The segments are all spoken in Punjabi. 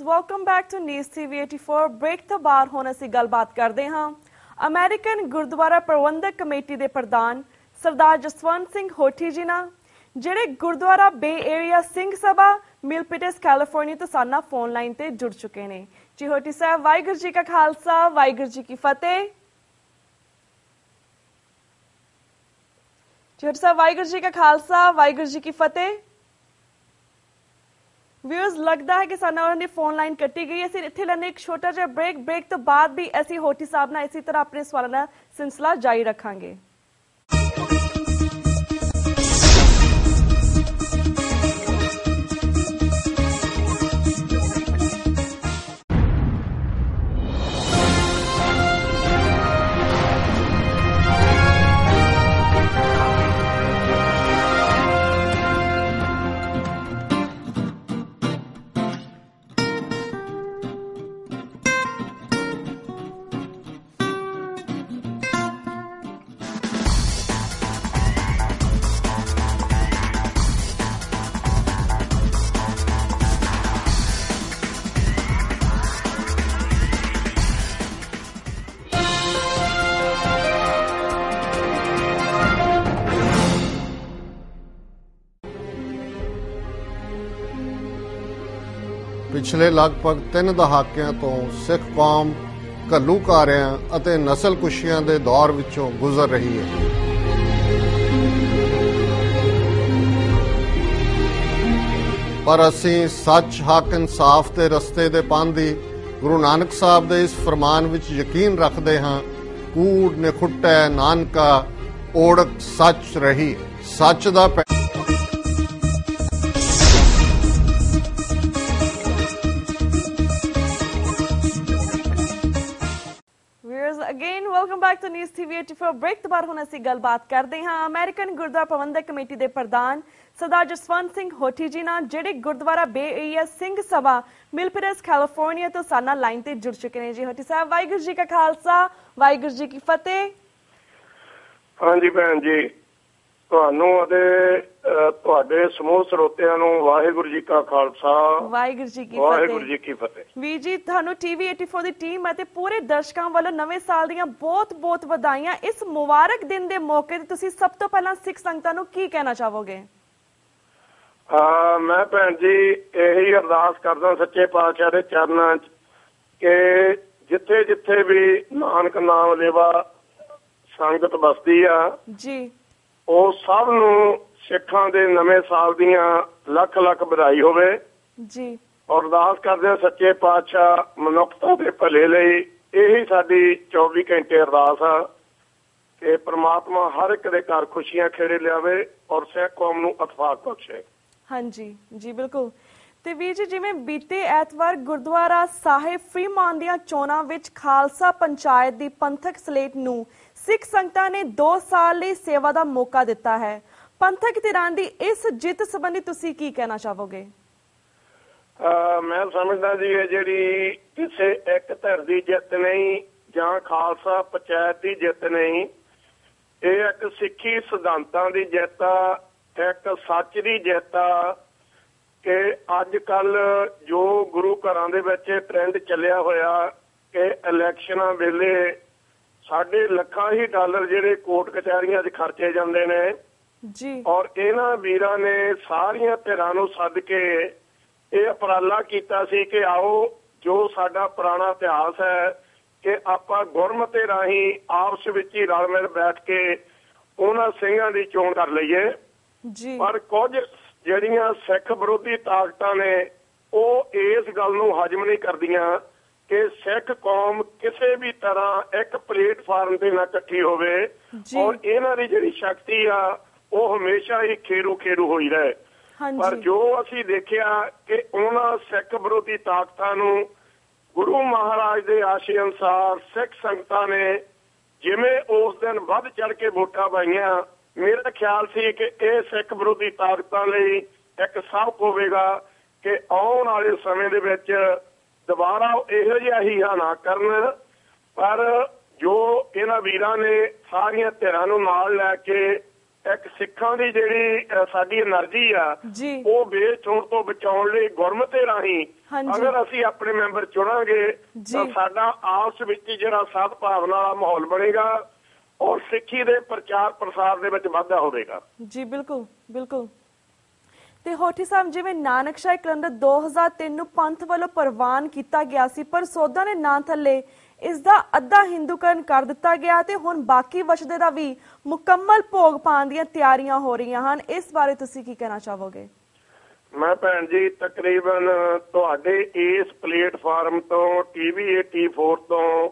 Welcome back to news TV 84 break ਤੋਂ ਬਾਅਦ ਹੁਣ ਅਸੀਂ ਗੱਲਬਾਤ ਕਰਦੇ ਹਾਂ ਅਮਰੀਕਨ ਗੁਰਦੁਆਰਾ ਪ੍ਰਬੰਧਕ ਕਮੇਟੀ ਦੇ ਪ੍ਰਧਾਨ ਸਰਦਾਰ ਜਸਵੰਤ ਸਿੰਘ ਹੋਠੀ ਜੀ ਨਾਲ ਜਿਹੜੇ ਗੁਰਦੁਆਰਾ ਬੇ ਏਰੀਆ ਸਿੰਘ ਸਭਾ ਮਿਲਪਿਟਸ ਕੈਲੀਫੋਰਨੀਆ ਤੋਂ ਸਾਡਾ ਫੋਨ ਲਾਈਨ ਤੇ ਜੁੜ ਚੁੱਕੇ ਨੇ ਜੀ ਹੋਠੀ ਸਾਹਿਬ ਵਾਹਿਗੁਰੂ ਜੀ ਕਾ ਖਾਲਸਾ ਵਾਹਿਗੁਰੂ ਜੀ ਕੀ ਫਤਿਹ ਜੀ ਹੋਠੀ ਸਾਹਿਬ ਵਾਹਿਗੁਰੂ ਜੀ ਕਾ ਖਾਲਸਾ ਵਾਹਿਗੁਰੂ ਜੀ ਕੀ ਫਤਿਹ व्यूअर्स लगता है कि साडी फोन लाइन कट्टी गई है ਅਸੀਂ ਇੱਥੇ ਲੈਣੇ ਇੱਕ ਛੋਟਾ ਜਿਹਾ ब्रेक ਤੋਂ ਬਾਅਦ ਵੀ ਅਸੀਂ ਹੋਠੀ ਸਾਹਿਬ ਨਾਲ ਇਸੇ ਤਰ੍ਹਾਂ ਆਪਣੇ ਸਵਾਲਾਂ ਦਾ ਸਿਲਸਿਲਾ ਜਾਰੀ ਰੱਖਾਂਗੇ ਪਿਛਲੇ ਲਗਭਗ 3 ਦਹਾਕਿਆਂ ਤੋਂ ਸਿੱਖ ਕੌਮ ਘੱਲੂਘਾਰਿਆਂ ਅਤੇ ਨਸਲਕੁਸ਼ੀਆਂ ਦੇ ਦੌਰ ਵਿੱਚੋਂ ਗੁਜ਼ਰ ਰਹੀ ਹੈ। ਪਰ ਅਸੀਂ ਸੱਚ, ਹੱਕ, ਇਨਸਾਫ ਦੇ ਰਸਤੇ ਦੇ ਪਾਂਧੀ ਗੁਰੂ ਨਾਨਕ ਸਾਹਿਬ ਦੇ ਇਸ ਫਰਮਾਨ ਵਿੱਚ ਯਕੀਨ ਰੱਖਦੇ ਹਾਂ। ਕੂੜ ਨਿਖੁੱਟੈ ਨਾਨਕਾ ਓੜਕ ਸੱਚ ਰਹੀ। ਸੱਚ ਦਾ again welcome back to news TV 84 break तो बाद ਹੁਣ ਅਸੀਂ ਗੱਲਬਾਤ ਕਰਦੇ ਹਾਂ ਅਮਰੀਕਨ ਗੁਰਦੁਆਰਾ ਪ੍ਰਬੰਧਕ ਕਮੇਟੀ ਦੇ ਪ੍ਰਧਾਨ ਸਰਦਾਰ ਜਸਵੰਤ ਸਿੰਘ ਹੋਠੀ ਜੀ ਨਾਲ ਜਿਹੜੇ ਗੁਰਦੁਆਰਾ ਬੇ ਏਰੀਆ ਸਿੰਘ ਸਭਾ ਮਿਲਪਿਟਸ ਕੈਲੀਫੋਰਨੀਆ ਤੋਂ ਸਾਡਾ ਲਾਈਨ ਤੇ ਜੁੜ ਚੁੱਕੇ ਨੇ ਜੀ ਹੋਠੀ ਸਾਹਿਬ ਵਾਹਿਗੁਰੂ ਜੀ ਕਾ ਖਾਲਸਾ ਵਾਹਿਗੁਰੂ ਜੀ ਕੀ ਫਤਿਹ ਹਾਂਜੀ ਭੈਣ ਜੀ ਤੁਹਾਨੂੰ ਅਤੇ ਤੁਹਾਡੇ ਸਮੂਹ ਸਰੋਤਿਆਂ ਨੂੰ ਵਾਹਿਗੁਰੂ ਜੀ ਕਾ ਖਾਲਸਾ ਵਾਹਿਗੁਰੂ ਜੀ ਕੀ ਵਾਹਿਗੁਰੂ ਜੀ ਕੀ ਫਤਿਹ ਵੀਰ ਜੀ ਤੁਹਾਨੂੰ TV 84 ਦੀ ਟੀਮ ਅਤੇ ਪੂਰੇ ਦਰਸ਼ਕਾਂ ਵੱਲੋਂ ਨਵੇਂ ਸਾਲ ਦੀਆਂ ਬਹੁਤ-ਬਹੁਤ ਵਧਾਈਆਂ ਇਸ ਮੁਬਾਰਕ ਦਿਨ ਦੇ ਮੌਕੇ ਤੇ ਤੁਸੀਂ ਸਭ ਤੋਂ ਪਹਿਲਾਂ ਸਿੱਖ ਸੰਗਤਾਂ ਨੂੰ ਕੀ ਕਹਿਣਾ ਚਾਹੋਗੇ ਮੈਂ ਭੈਣ ਜੀ ਇਹੀ ਅਰਦਾਸ ਕਰਦਾ ਸੱਚੇ ਪਾਤਸ਼ਾਹ ਦੇ ਚਰਨਾਂ 'ਚ ਕਿ ਜਿੱਥੇ ਜਿੱਥੇ ਵੀ ਨਾਨਕ ਨਾਮ ਲੇਵਾ ਸੰਗਤ ਬਸਦੀ ਆ ਜੀ ਉਹ ਸਭ ਨੂੰ ਸਿੱਖਾਂ ਦੇ ਨਵੇਂ ਸਾਲ ਦੀਆਂ ਲੱਖ ਲੱਖ ਵਧਾਈ ਹੋਵੇ ਜੀ ਅਰਦਾਸ ਕਰਦੇ ਹਾਂ ਸੱਚੇ ਪਾਤਸ਼ਾਹ ਮਨੁੱਖਤਾ ਦੇ ਭਲੇ ਲਈ ਇਹੀ ਸਾਡੀ 24 ਘੰਟੇ ਅਰਦਾਸ ਆ ਕਿ ਪ੍ਰਮਾਤਮਾ ਹਰ ਇੱਕ ਦੇ ਘਰ ਖੁਸ਼ੀਆਂ ਖੇੜੇ ਲਿਆਵੇ ਔਰ ਸਿੱਖ ਕੌਮ ਨੂੰ ਇਤਫਾਕ ਬਖਸ਼ੇ ਹਾਂਜੀ ਜੀ ਬਿਲਕੁਲ ਤੇ ਵੀਰ ਜੀ ਜਿਵੇਂ ਬੀਤੇ ਐਤਵਾਰ ਗੁਰਦੁਆਰਾ ਸਾਹਿਬ ਫਰੀਮਾਨ ਦੀਆਂ ਚੋਣਾਂ ਵਿੱਚ ਖਾਲਸਾ ਪੰਚਾਇਤ ਦੀ ਪੰਥਕ ਸਲੇਟ ਨੂੰ ਸਿੱਖ ਸੰਗਤਾਂ ਨੇ 2 ਸਾਲ ਲਈ ਸੇਵਾ ਦਾ ਮੌਕਾ ਦਿੱਤਾ ਹੈ ਪੰਥਕ ਧਿਰਾਂ ਦੀ ਇਸ ਜਿੱਤ ਸੰਬੰਧੀ ਤੁਸੀਂ ਕੀ ਕਹਿਣਾ ਚਾਹੋਗੇ ਮੈਂ ਸਮਝਦਾ ਜੀ ਇਹ ਜਿਹੜੀ ਕਿਸੇ ਇੱਕ ਧਿਰ ਦੀ ਜਿੱਤ ਨਹੀਂ ਜਾਂ ਖਾਲਸਾ ਪੰਚਾਇਤ ਦੀ ਜਿੱਤ ਨਹੀਂ ਇਹ ਇੱਕ ਸਿੱਖੀ ਸਿਧਾਂਤਾਂ ਦੀ ਜਿੱਤ ਆ ਇੱਕ ਸੱਚ ਦੀ ਜਿੱਤ ਆ ਕਿ ਅੱਜ ਕੱਲ ਜੋ ਗੁਰੂ ਘਰਾਂ ਦੇ ਵਿੱਚ ਟ੍ਰੈਂਡ ਚੱਲਿਆ ਹੋਇਆ ਕਿ ਇਲੈਕਸ਼ਨਾਂ ਵੇਲੇ ਸਾਡੇ ਲੱਖਾਂ ਹੀ ਡਾਲਰ ਜਿਹੜੇ ਕੋਰਟ ਕਚਹਿਰੀਆਂ 'ਚ ਖਰਚੇ ਜਾਂਦੇ ਨੇ ਜੀ ਔਰ ਇਹਨਾਂ ਵੀਰਾਂ ਨੇ ਸਾਰੀਆਂ ਧਿਰਾਂ ਨੂੰ ਸੱਦ ਕੇ ਇਹ ਉਪਰਾਲਾ ਕੀਤਾ ਸੀ ਕਿ ਆਓ ਜੋ ਸਾਡਾ ਪੁਰਾਣਾ ਇਤਿਹਾਸ ਹੈ ਕਿ ਆਪਾਂ ਗੁਰਮਤਿ ਰਾਹੀਂ ਆਪਸ ਵਿੱਚ ਹੀ ਰਲ ਮਿਲ ਬੈਠ ਕੇ ਉਹਨਾਂ ਸਿੰਘਾਂ ਦੀ ਚੋਣ ਕਰ ਲਈਏ ਜੀ ਪਰ ਕੁਝ ਜਿਹੜੀਆਂ ਸਿੱਖ ਵਿਰੋਧੀ ਤਾਕਤਾਂ ਨੇ ਉਹ ਇਸ ਗੱਲ ਨੂੰ ਹਜਮ ਨਹੀਂ ਕਰਦੀਆਂ ਕਿ ਸਿੱਖ ਕੌਮ ਕਿਸੇ ਵੀ ਤਰ੍ਹਾਂ ਇੱਕ ਪਲੇਟਫਾਰਮ ਤੇ ਨਾ ਇਕੱਠੀ ਹੋਵੇ ਔਰ ਇਹਨਾਂ ਦੀ ਜਿਹੜੀ ਸ਼ਕਤੀ ਆ ਉਹ ਹਮੇਸ਼ਾ ਹੀ ਖੇਰੂ ਹੋਈ ਰਹੇ ਪਰ ਜੋ ਅਸੀਂ ਦੇਖਿਆ ਕਿ ਉਹਨਾਂ ਸਿੱਖ ਵਿਰੋਧੀ ਤਾਕਤਾਂ ਨੂੰ ਗੁਰੂ ਮਹਾਰਾਜ ਦੇ ਆਸ਼ੇ ਅਨੁਸਾਰ ਸਿੱਖ ਸੰਗਤਾਂ ਨੇ ਜਿਵੇਂ ਉਸ ਦਿਨ ਵੱਧ ਚੜ ਕੇ ਵੋਟਾਂ ਪਾਈਆਂ ਮੇਰਾ ਖਿਆਲ ਸੀ ਕਿ ਇਹ ਸਿੱਖ ਵਿਰੋਧੀ ਤਾਕਤਾਂ ਲਈ ਇੱਕ ਸਬਕ ਹੋਵੇਗਾ ਕਿ ਆਉਣ ਵਾਲੇ ਸਮੇਂ ਦੇ ਵਿੱਚ ਦੁਬਾਰਾ ਇਹੋ ਜਿਹਾ ਹੀ ਨਾ ਕਰਨ ਪਰ ਜੋ ਇਹਨਾਂ ਵੀਰਾਂ ਨੇ ਸਾਰੀਆਂ ਧਿਰਾਂ ਨੂੰ ਨਾਲ ਲੈ ਕੇ ਇੱਕ ਸਿੱਖਾਂ ਦੀ ਜਿਹੜੀ ਸਾਡੀ એનર્ਜੀ ਆ ਜੀ ਉਹ ਵੇਸਟ ਹੋਣ ਤੋਂ ਬਚਾਉਣ ਲਈ ਗੁਰਮਤਿ ਰਾਹੀਂ ਹਾਂਜੀ ਅਗਰ ਅਸੀਂ ਆਪਣੇ ਮੈਂਬਰ ਚੁਣਾਂਗੇ ਤਾਂ ਸਾਡਾ ਆਪਸ ਵਿੱਚ ਜਿਹੜਾ ਸਦਭਾਵਨਾ ਵਾਲਾ ਮਾਹੌਲ ਬਣੇਗਾ ਔਰ ਸਿੱਖੀ ਦੇ ਪ੍ਰਚਾਰ ਪ੍ਰਸਾਰ ਦੇ ਵਿੱਚ ਵਾਧਾ ਹੋਵੇਗਾ। ਜੀ ਬਿਲਕੁਲ ਬਿਲਕੁਲ। ਤੇ ਹੋਠੀ ਸਾਹਿਬ, ਜਿਵੇਂ ਨਾਨਕਸ਼ਾਹੀ ਕੈਲੰਡਰ 2003 ਨੂੰ ਪੰਥ ਵੱਲੋਂ ਪ੍ਰਵਾਨ ਕੀਤਾ ਗਿਆ ਸੀ, ਪਰ ਸੋਧਾਂ ਦੇ ਨਾਂ ਥੱਲੇ ਇਸ ਦਾ ਅੱਧਾ ਹਿੰਦੂਕਰਨ ਕਰ ਦਿੱਤਾ ਗਿਆ ਤੇ ਹੁਣ ਬਾਕੀ ਵਛਦੇ ਦਾ ਵੀ ਮੁਕੰਮਲ ਭੋਗ ਪਾਉਣ ਦੀਆਂ ਤਿਆਰੀਆਂ ਹੋ ਰਹੀਆਂ ਹਨ। ਇਸ ਬਾਰੇ ਤੁਸੀਂ ਕੀ ਕਹਿਣਾ ਚਾਹੋਗੇ? ਮੈਂ ਭੈਣ ਜੀ ਤਕਰੀਬਨ ਤੁਹਾਡੇ ਇਸ ਪਲੇਟਫਾਰਮ ਤੋਂ TV 84 ਤੋਂ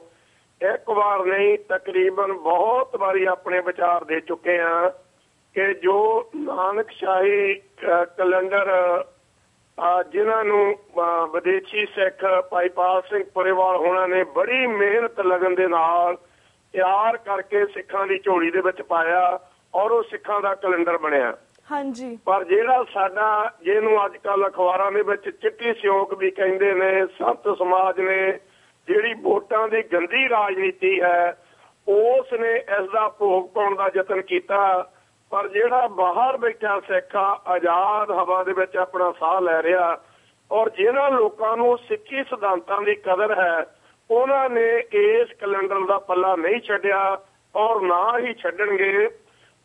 ਇੱਕ ਵਾਰ ਨਹੀਂ ਤਕਰੀਬਨ ਬਹੁਤ ਵਾਰੀ ਆਪਣੇ ਵਿਚਾਰ ਦੇ ਚੁੱਕੇ ਹਾਂ ਕਿ ਜੋ ਨਾਨਕਸ਼ਾਹੀ ਕੈਲੰਡਰ ਜਿਨ੍ਹਾਂ ਨੂੰ ਵਿਦੇਸ਼ੀ ਸਿੱਖ ਭਾਈ ਪਾਲ ਸਿੰਘ ਪੁਰੇਵਾਲ ਹੋਣਾ ਨੇ ਬੜੀ ਮਿਹਨਤ ਲਗਨ ਦੇ ਨਾਲ ਤਿਆਰ ਕਰਕੇ ਸਿੱਖਾਂ ਦੀ ਝੋਲੀ ਦੇ ਵਿੱਚ ਪਾਇਆ ਔਰ ਉਹ ਸਿੱਖਾਂ ਦਾ ਕੈਲੰਡਰ ਬਣਿਆ। ਹਾਂਜੀ। ਪਰ ਜਿਹੜਾ ਸਾਡਾ ਜਿਹਨੂੰ ਅੱਜ ਕੱਲ ਅਖਬਾਰਾਂ ਦੇ ਵਿੱਚ ਚਿੱਟੀ ਸਿਉਂਕ ਵੀ ਕਹਿੰਦੇ ਨੇ, ਸੰਤ ਸਮਾਜ ਨੇ ਜਿਹੜੀ ਵੋਟਾਂ ਦੀ ਗੰਦੀ ਰਾਜਨੀਤੀ ਹੈ ਉਸ ਨੇ ਇਸ ਦਾ ਭੋਗ ਪਾਉਣ ਦਾ ਯਤਨ ਕੀਤਾ। ਪਰ ਜਿਹੜਾ ਬਾਹਰ ਬੈਠਾ ਸਿੱਖ ਆਜ਼ਾਦ ਹਵਾ ਦੇ ਵਿੱਚ ਆਪਣਾ ਸਾਹ ਲੈ ਰਿਹਾ ਔਰ ਜਿਹਨਾਂ ਲੋਕਾਂ ਨੂੰ ਸਿੱਖੀ ਸਿਧਾਂਤਾਂ ਦੀ ਕਦਰ ਹੈ ਉਹਨਾਂ ਨੇ ਇਸ ਕੈਲੰਡਰ ਦਾ ਪੱਲਾ ਨਹੀਂ ਛੱਡਿਆ ਔਰ ਨਾ ਹੀ ਛੱਡਣਗੇ।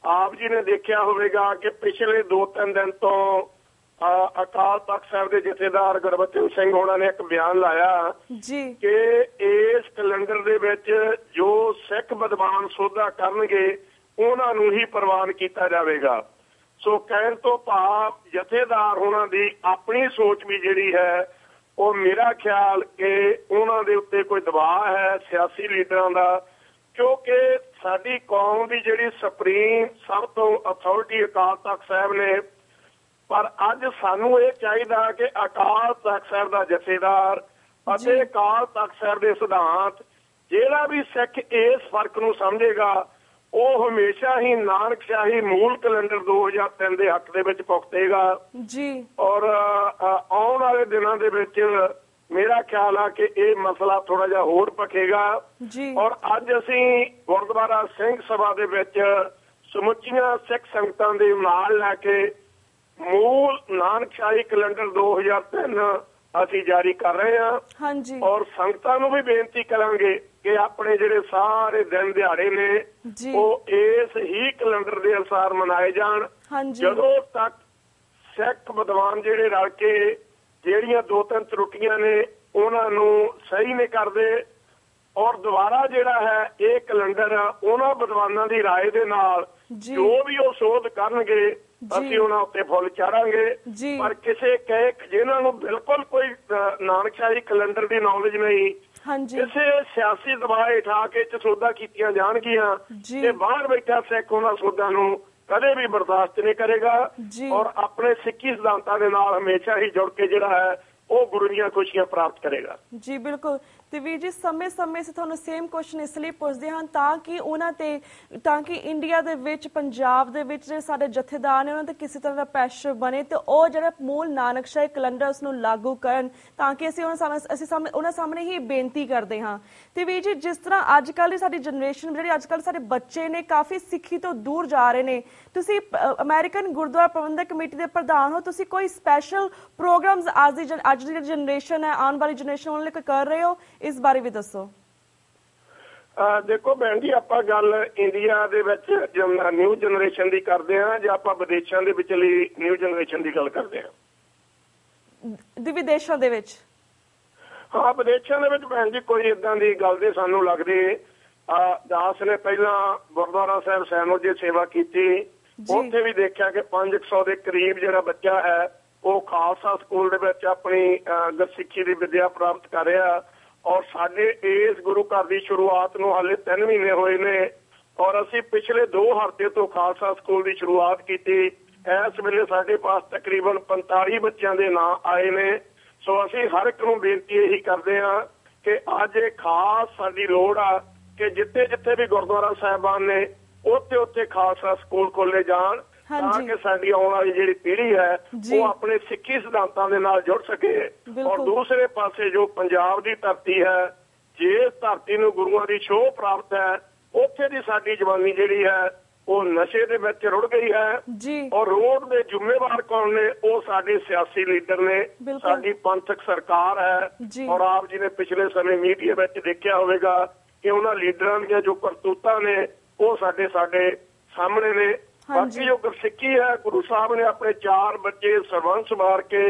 ਆਪ ਜੀ ਨੇ ਦੇਖਿਆ ਹੋਵੇਗਾ ਕਿ ਪਿਛਲੇ 2-3 ਦਿਨ ਤੋਂ ਅਕਾਲ ਤਖਤ ਸਾਹਿਬ ਦੇ ਜਥੇਦਾਰ ਗੁਰਬਚਨ ਸਿੰਘ ਹੋਣਾ ਨੇ ਇੱਕ ਬਿਆਨ ਲਾਇਆ ਜੀ ਕਿ ਇਸ ਕੈਲੰਡਰ ਦੇ ਵਿੱਚ ਜੋ ਸਿੱਖ ਵਿਦਵਾਨ ਸੋਧਾ ਕਰਨਗੇ ਉਹਨਾਂ ਨੂੰ ਹੀ ਪ੍ਰਵਾਨ ਕੀਤਾ ਜਾਵੇਗਾ। ਸੋ ਕਹਿਣ ਤੋਂ ਭਾਵ ਜਥੇਦਾਰ ਹੋਣਾ ਦੀ ਆਪਣੀ ਸੋਚ ਵੀ ਜਿਹੜੀ ਹੈ ਉਹ ਮੇਰਾ ਖਿਆਲ ਕਿ ਉਹਨਾਂ ਦੇ ਉੱਤੇ ਕੋਈ ਦਬਾਅ ਹੈ ਸਿਆਸੀ ਲੀਡਰਾਂ ਦਾ, ਕਿਉਂਕਿ ਸਾਡੀ ਕੌਮ ਦੀ ਜਿਹੜੀ ਸੁਪਰੀਮ ਸਭ ਤੋਂ ਅਥਾਰਟੀ ਅਕਾਲ ਤਖਤ ਸਾਹਿਬ ਨੇ। ਪਰ ਅੱਜ ਸਾਨੂੰ ਇਹ ਚਾਹੀਦਾ ਕਿ ਅਕਾਲ ਤਖਤ ਸਾਹਿਬ ਦਾ ਜਥੇਦਾਰ ਅਤੇ ਅਕਾਲ ਤਖਤ ਸਾਹਿਬ ਦੇ ਸਿਧਾਂਤ ਜਿਹੜਾ ਵੀ ਸਿੱਖ ਇਸ ਫਰਕ ਨੂੰ ਸਮਝੇਗਾ ਉਹ ਹਮੇਸ਼ਾ ਹੀ ਨਾਨਕਸ਼ਾਹੀ ਮੂਲ ਕੈਲੰਡਰ 2003 ਦੇ ਹੱਕ ਦੇ ਵਿੱਚ ਭੁਗਤੇਗਾ ਜੀ। ਔਰ ਆਉਣ ਵਾਲੇ ਦਿਨਾਂ ਦੇ ਵਿੱਚ ਮੇਰਾ ਖਿਆਲ ਆ ਕਿ ਇਹ ਮਸਲਾ ਥੋੜਾ ਜਿਹਾ ਹੋਰ ਭਖੇਗਾ ਜੀ। ਔਰ ਅੱਜ ਅਸੀਂ ਗੁਰਦੁਆਰਾ ਸਿੰਘ ਸਭਾ ਦੇ ਵਿੱਚ ਸਮੁੱਚੀਆਂ ਸਿੱਖ ਸੰਗਤਾਂ ਦੇ ਨਾਲ ਲੈ ਕੇ ਮੂਲ ਨਾਨਕਸ਼ਾਹੀ ਕੈਲੰਡਰ 2003 ਅਸੀਂ ਜਾਰੀ ਕਰ ਰਹੇ ਹਾਂ। ਹਾਂਜੀ। ਔਰ ਸੰਗਤਾਂ ਨੂੰ ਵੀ ਬੇਨਤੀ ਕਰਾਂਗੇ ਕਿ ਆਪਣੇ ਜਿਹੜੇ ਸਾਰੇ ਦਿਨ ਦਿਹਾੜੇ ਨੇ ਉਹ ਇਸ ਹੀ ਕੈਲੰਡਰ ਦੇ ਅਨੁਸਾਰ ਮਨਾਏ ਜਾਣ। ਜਦੋਂ ਤੱਕ ਸਿੱਖ ਵਿਦਵਾਨ ਜਿਹੜੇ ਰਲ ਕੇ ਜਿਹੜੀਆਂ 2-3 ਤਰੁੱਟੀਆਂ ਨੇ ਉਹਨਾਂ ਨੂੰ ਸਹੀ ਨਹੀਂ ਕਰਦੇ ਔਰ ਦੁਬਾਰਾ ਜਿਹੜਾ ਹੈ ਇਹ ਕੈਲੰਡਰ ਉਹਨਾਂ ਵਿਦਵਾਨਾਂ ਦੀ ਰਾਏ ਦੇ ਨਾਲ ਜੋ ਵੀ ਉਹ ਸੋਧ ਕਰਨਗੇ ਅਸੀਂ ਉਹਨਾਂ ਉੱਤੇ ਫੁੱਲ ਚਾੜਾਂਗੇ। ਪਰ ਕਿਸੇ ਕਹੇ ਜਿਹਨਾਂ ਨੂੰ ਬਿਲਕੁਲ ਕੋਈ ਨਾਨਕਸ਼ਾਹੀ ਕੈਲੰਡਰ ਦੀ ਨੌਲੇਜ ਨਹੀਂ ਕਿਸੇ ਸਿਆਸੀ ਦਬਾਅ ਹੇਠਾਂ ਕੇ ਸੋਧਾਂ ਕੀਤੀਆਂ ਜਾਣਗੀਆਂ ਤੇ ਬਾਹਰ ਬੈਠਾ ਸਿੱਖ ਉਹਨਾਂ ਸੋਧਾਂ ਨੂੰ ਕਦੇ ਵੀ ਬਰਦਾਸ਼ਤ ਨਹੀਂ ਕਰੇਗਾ ਔਰ ਆਪਣੇ ਸਿੱਖੀ ਸਿਧਾਂਤਾਂ ਦੇ ਨਾਲ ਹਮੇਸ਼ਾ ਹੀ ਜੁੜ ਕੇ ਜਿਹੜਾ ਹੈ ਉਹ ਗੁਰੂ ਦੀਆਂ ਖੁਸ਼ੀਆਂ ਪ੍ਰਾਪਤ ਕਰੇਗਾ। ਜੀ ਬਿਲਕੁਲ। ਤੇ ਵੀਰ ਜੀ ਸਮੇਂ ਸੇ ਤੁਹਾਨੂੰ ਸੇਮ ਕੁਐਸਚਨ ਇਸ ਲਈ ਪੁੱਛਦੇ ਹਾਂ ਤਾਂ ਕਿ ਇੰਡੀਆ ਦੇ ਵਿੱਚ ਪੰਜਾਬ ਦੇ ਵਿੱਚ ਜਿਹੜੇ ਸਾਡੇ ਜਥੇਦਾਰ ਨੇ ਉਹਨਾਂ ਤੇ ਕਿਸੇ ਤਰ੍ਹਾਂ ਦਾ ਪ੍ਰੈਸ਼ਰ ਬਣੇ ਤੇ ਉਹ ਜਿਹੜਾ ਮੂਲ ਨਾਨਕਸ਼ਾਹੀ ਕੈਲੰਡਰ ਉਸ ਨੂੰ ਲਾਗੂ ਕਰਨ ਤਾਂ ਕਿ ਅਸੀਂ ਉਹਨਾਂ ਸਾਹਮਣੇ ਹੀ ਬੇਨਤੀ ਕਰਦੇ ਹਾਂ। ਤੇ ਵੀਰ ਜੀ ਜਿਸ ਤਰ੍ਹਾਂ ਅੱਜ ਕੱਲ੍ਹ ਦੀ ਸਾਡੀ ਜਨਰੇਸ਼ਨ ਜਿਹੜੀ ਅੱਜ ਕੱਲ੍ਹ ਸਾਡੇ ਬੱਚੇ ਨੇ ਕਾਫੀ ਸਿੱਖੀ ਤੋਂ ਦੂਰ ਜਾ ਰਹੇ ਨੇ, ਤੁਸੀਂ ਅਮਰੀਕਨ ਗੁਰਦੁਆਰਾ ਪ੍ਰਬੰਧਕ ਕਮੇਟੀ ਦੇ ਪ੍ਰਧਾਨ ਹੋ, ਤੁਸੀਂ ਕੋਈ ਸਪੈਸ਼ਲ ਪ੍ਰੋਗਰਾਮਸ ਅੱਜ ਦੀ ਜਨਰੇਸ਼ਨ ਹੈ ਆਉਣ ਵਾਲੀ ਜਨਰੇਸ਼ਨ ਉਹਨਾਂ ਲਈ ਕਰ ਰਹੇ ਹੋ, ਇਸ ਬਾਰੇ ਵੀ ਦੱਸੋ। ਦੇਖੋ ਭੈਣ ਜੀ ਆਪਾਂ ਗੱਲ ਇੰਡੀਆ ਦੇ ਵਿੱਚ ਨਿਊ ਜਨਰੇਸ਼ਨ ਦੀ ਕਰਦੇ ਹਾਂ ਜਾਂ ਆਪਾਂ ਵਿਦੇਸ਼ਾਂ ਦੇ ਵਿਚਲੀ ਨਿਊ ਜਨਰੇਸ਼ਨ ਦੀ ਗੱਲ ਕਰਦੇ ਹਾਂ? ਵਿਦੇਸ਼ਾਂ ਦੇ ਵਿੱਚ। ਹਾਂ ਵਿਦੇਸ਼ਾਂ ਦੇ ਵਿੱਚ ਭੈਣ ਜੀ ਕੋਈ ਏਦਾਂ ਦੀ ਗੱਲ ਦੇ ਸਾਨੂੰ ਲੱਗਦੀ। ਦਾਸ ਨੇ ਪਹਿਲਾਂ ਗੁਰਦੁਆਰਾ ਸਾਹਿਬ ਸੈਨੋ ਜੀ ਸੇਵਾ ਕੀਤੀ, ਉੱਥੇ ਵੀ ਦੇਖਿਆ ਕਿ 500 ਦੇ ਕਰੀਬ ਜਿਹੜਾ ਬੱਚਾ ਹੈ ਉਹ ਖਾਲਸਾ ਸਕੂਲ ਦੇ ਵਿੱਚ ਆਪਣੀ ਗੁਰਸਿੱਖੀ ਦੀ ਵਿੱਦਿਆ ਪ੍ਰਾਪਤ ਕਰ ਰਿਹਾ ਔਰ ਸਾਡੇ ਇਸ ਗੁਰੂ ਘਰ ਦੀ ਸ਼ੁਰੂਆਤ ਨੂੰ ਹਾਲੇ 3 ਮਹੀਨੇ ਹੋਏ ਨੇ ਔਰ ਅਸੀਂ ਪਿਛਲੇ 2 ਹਫ਼ਤੇ ਤੋਂ ਖਾਲਸਾ ਸਕੂਲ ਦੀ ਸ਼ੁਰੂਆਤ ਕੀਤੀ। ਇਸ ਵੇਲੇ ਸਾਡੇ ਪਾਸ ਤਕਰੀਬਨ 45 ਬੱਚਿਆਂ ਦੇ ਨਾਂ ਆਏ ਨੇ। ਸੋ ਅਸੀਂ ਹਰ ਇੱਕ ਨੂੰ ਬੇਨਤੀ ਇਹੀ ਕਰਦੇ ਹਾਂ ਕਿ ਅੱਜ ਇਹ ਖਾਸ ਸਾਡੀ ਲੋੜ ਆ ਕਿ ਜਿੱਥੇ ਵੀ ਗੁਰਦੁਆਰਾ ਸਾਹਿਬਾਨ ਨੇ ਉੱਥੇ ਖਾਲਸਾ ਸਕੂਲ ਖੋਲੇ ਜਾਣ ਤਾਂ ਕਿ ਸਾਡੀ ਆਉਣ ਵਾਲੀ ਜਿਹੜੀ ਪੀੜ੍ਹੀ ਹੈ ਉਹ ਆਪਣੇ ਸਿੱਖੀ ਸਿਧਾਂਤਾਂ ਦੇ ਨਾਲ ਜੁੜ ਸਕੇ। ਔਰ ਦੂਸਰੇ ਪਾਸੇ ਜੋ ਪੰਜਾਬ ਦੀ ਧਰਤੀ ਹੈ ਜਿਸ ਧਰਤੀ ਨੂੰ ਗੁਰੂਆਂ ਦੀ ਛੋਹ ਪ੍ਰਾਪਤ ਹੈ ਉੱਥੇ ਦੀ ਸਾਡੀ ਜਵਾਨੀ ਜਿਹੜੀ ਹੈ ਉਹ ਨਸ਼ੇ ਦੇ ਵਿੱਚ ਰੁੜ ਗਈ ਹੈ ਜੀ ਔਰ ਰੋਡ ਦੇ ਜ਼ਿੰਮੇਵਾਰ ਕੌਣ ਨੇ? ਉਹ ਸਾਡੇ ਸਿਆਸੀ ਲੀਡਰ ਨੇ, ਬਿਲਕੁਲ। ਸਾਡੀ ਪੰਥਕ ਸਰਕਾਰ ਹੈ। ਜੀ। ਔਰ ਆਪ ਜੀ ਨੇ ਪਿਛਲੇ ਸਮੇਂ ਮੀਡੀਆ ਵਿੱਚ ਦੇਖਿਆ ਹੋਵੇਗਾ ਕਿ ਉਹਨਾਂ ਲੀਡਰਾਂ ਦੀਆਂ ਜੋ ਕਰਤੂਤਾਂ ਨੇ ਉਹ ਸਾਡੇ ਸਾਹਮਣੇ ਨੇ। ਬਾਕੀ ਜੋ ਗੁਰਸਿੱਖੀ ਹੈ, ਗੁਰੂ ਸਾਹਿਬ ਨੇ ਆਪਣੇ 4 ਬੱਚੇ ਸਰਬੰਸ ਵਾਰ ਕੇ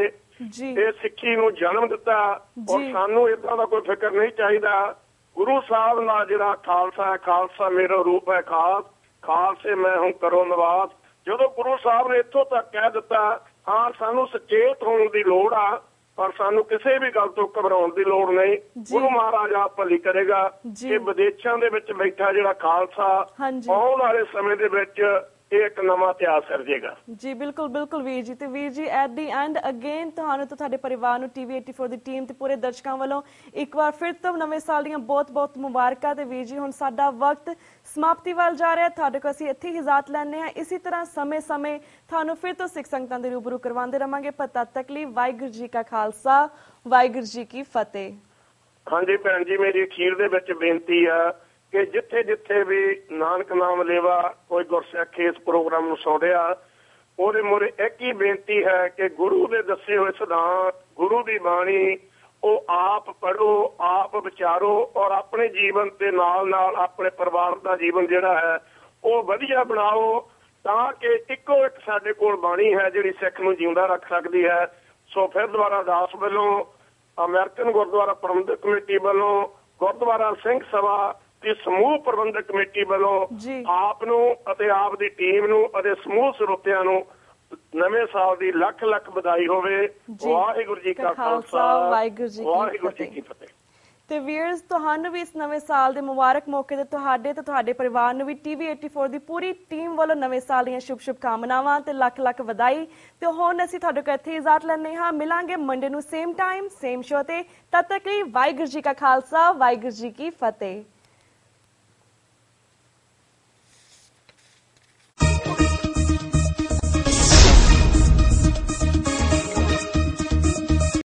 ਜੀ ਇਹ ਸਿੱਖੀ ਨੂੰ ਜਨਮ ਦਿੱਤਾ ਔਰ ਜੀ। ਸਾਨੂੰ ਇਦਾਂ ਦਾ ਕੋਈ ਫਿਕਰ ਨਹੀਂ ਚਾਹੀਦਾ। ਗੁਰੂ ਸਾਹਿਬ ਨਾਲ ਜਿਹੜਾ ਖਾਲਸਾ ਹੈ, ਖਾਲਸਾ ਮੇਰਾ ਰੂਪ ਹੈ ਖਾਸ, ਖਾਲਸੇ ਮੈਂ ਹੂੰ ਕਰੋ ਨਿਵਾਸ। ਜਦੋਂ ਗੁਰੂ ਸਾਹਿਬ ਨੇ ਇੱਥੋਂ ਤੱਕ ਕਹਿ ਦਿੱਤਾ, ਹਾਂ ਸਾਨੂੰ ਸੁਚੇਤ ਹੋਣ ਦੀ ਲੋੜ ਆ, ਪਰ ਸਾਨੂੰ ਕਿਸੇ ਵੀ ਗੱਲ ਤੋਂ ਘਬਰਾਉਣ ਦੀ ਲੋੜ ਨਹੀਂ। ਗੁਰੂ ਮਹਾਰਾਜ ਆਪ ਭਲੀ ਕਰੇਗਾ ਕਿ ਵਿਦੇਸ਼ਾਂ ਦੇ ਵਿੱਚ ਬੈਠਾ ਜਿਹੜਾ ਖਾਲਸਾ ਆਉਣ ਵਾਲੇ ਸਮੇਂ ਦੇ ਵਿੱਚ ਇਹ ਇੱਕ ਨਵਾਂ ਇਤਿਹਾਸ ਸਿਰਜੇਗਾ। ਜੀ ਬਿਲਕੁਲ ਬਿਲਕੁਲ ਵੀਰ ਜੀ। ਤੇ ਵੀਰ ਜੀ ਐਟ ਦੀ ਐਂਡ ਅਗੇਨ ਤੁਹਾਨੂੰ ਤੇ ਤੁਹਾਡੇ ਪਰਿਵਾਰ ਨੂੰ TV 84 ਦੀ ਟੀਮ ਤੇ ਪੂਰੇ ਦਰਸ਼ਕਾਂ ਵੱਲੋਂ ਇੱਕ ਵਾਰ ਫਿਰ ਤੋਂ ਨਵੇਂ ਸਾਲ ਦੀਆਂ ਬਹੁਤ ਬਹੁਤ ਮੁਬਾਰਕਾਂ। ਤੇ ਵੀਰ ਜੀ ਹੁਣ ਸਾਡਾ ਵਕਤ ਸਮਾਪਤੀ ਵੱਲ ਜਾ ਰਿਹਾ। ਤੁਹਾਡੇ ਕੋਲ ਅਸੀਂ ਇੱਥੇ ਹੀ ਇਜਾਜ਼ਤ ਲੈਂਦੇ ਹਾਂ। ਇਸੇ ਤਰ੍ਹਾਂ ਸਮੇਂ-ਸਮੇਂ ਤੁਹਾਨੂੰ ਫਿਰ ਤੋਂ ਸਿੱਖ ਸੰਗਤਾਂ ਦੇ ਰੂਬਰੂ ਕਰਵਾਉਂਦੇ ਰਵਾਂਗੇ। ਪਰ ਤਦ ਤੱਕ ਲਈ ਵਾਹਿਗੁਰੂ ਜੀ ਕਾ ਖਾਲਸਾ, ਵਾਹਿਗੁਰੂ ਜੀ ਕੀ ਫਤਿਹ। ਹਾਂਜੀ ਭੈਣ ਜੀ, ਮੇਰੀ ਅਖੀਰ ਦੇ ਵਿੱਚ ਬੇਨਤੀ ਆ ਕਿ ਜਿੱਥੇ ਜਿੱਥੇ ਵੀ ਨਾਨਕ ਨਾਮ ਲੇਵਾ ਕੋਈ ਗੁਰਸਿੱਖ ਇਸ ਪ੍ਰੋਗਰਾਮ ਨੂੰ ਸੁਣ ਰਿਹਾ, ਉਹਦੇ ਮੂਹਰੇ ਇੱਕ ਹੀ ਬੇਨਤੀ ਹੈ ਕਿ ਗੁਰੂ ਦੇ ਦੱਸੇ ਹੋਏ ਸਿਧਾਂਤ, ਗੁਰੂ ਦੀ ਬਾਣੀ ਉਹ ਆਪ ਪੜ੍ਹੋ, ਆਪ ਵਿਚਾਰੋ ਔਰ ਆਪਣੇ ਜੀਵਨ ਦੇ ਨਾਲ ਨਾਲ ਆਪਣੇ ਪਰਿਵਾਰ ਦਾ ਜੀਵਨ ਜਿਹੜਾ ਹੈ ਉਹ ਵਧੀਆ ਬਣਾਓ, ਤਾਂ ਕਿ ਇੱਕੋ ਇੱਕ ਸਾਡੇ ਕੋਲ ਬਾਣੀ ਹੈ ਜਿਹੜੀ ਸਿੱਖ ਨੂੰ ਜਿਉਂਦਾ ਰੱਖ ਸਕਦੀ ਹੈ। ਸੋ ਫਿਰ ਦੁਆਰਾ ਦਾਸ ਵੱਲੋਂ, ਅਮਰੀਕਨ ਗੁਰਦੁਆਰਾ ਪ੍ਰਬੰਧਕ ਕਮੇਟੀ ਵੱਲੋਂ, ਗੁਰਦੁਆਰਾ ਸਿੰਘ ਸਭਾ ਦੀ ਸਮੂਹ ਪ੍ਰਬੰਧਕ ਕਮੇਟੀ ਵੱਲੋਂ ਆਪ ਨੂੰ ਅਤੇ ਆਪ ਦੀ ਟੀਮ ਨੂੰ ਅਤੇ ਸਮੂਹ ਸਰੋਤਿਆਂ ਨੂੰ ਨਵੇਂ ਸਾਲ ਦੀ ਲੱਖ ਲੱਖ ਵਧਾਈ ਹੋਵੇ। ਵਾਹਿਗੁਰੂ ਜੀ ਕਾ ਖਾਲਸਾ, ਵਾਹਿਗੁਰੂ ਜੀ ਕੀ ਫਤਿਹ। ਤੇ ਵੀਅਰਸ, ਤੁਹਾਨੂੰ ਵੀ ਇਸ ਨਵੇਂ ਸਾਲ ਦੇ ਮੁਬਾਰਕ ਮੌਕੇ ਤੇ ਤੁਹਾਡੇ ਤੇ ਤੁਹਾਡੇ ਪਰਿਵਾਰ ਨੂੰ ਵੀ TV 84 ਦੀ ਪੂਰੀ ਟੀਮ ਵੱਲੋਂ ਨਵੇਂ ਸਾਲ ਦੀਆਂ ਸ਼ੁਭ ਕਾਮਨਾਵਾਂ ਤੇ ਲੱਖ ਲੱਖ ਵਧਾਈ। ਤੇ ਹੁਣ ਅਸੀਂ ਤੁਹਾਡੇ ਕੋਲ ਇੱਥੇ ਇਜਾਜ਼ਤ ਲੈਂਦੇ ਹਾਂ। ਮਿਲਾਂਗੇ ਮੰਡੇ ਨੂੰ ਸੇਮ ਟਾਈਮ ਸੇਮ ਸ਼ੋ ਤੇ। ਤਦ ਤੱਕ ਲਈ ਵਾਹਿਗੁਰੂ ਜੀ ਕਾ ਖਾਲਸਾ, ਵਾਹਿਗੁਰੂ ਜੀ ਕੀ ਫਤਿਹ।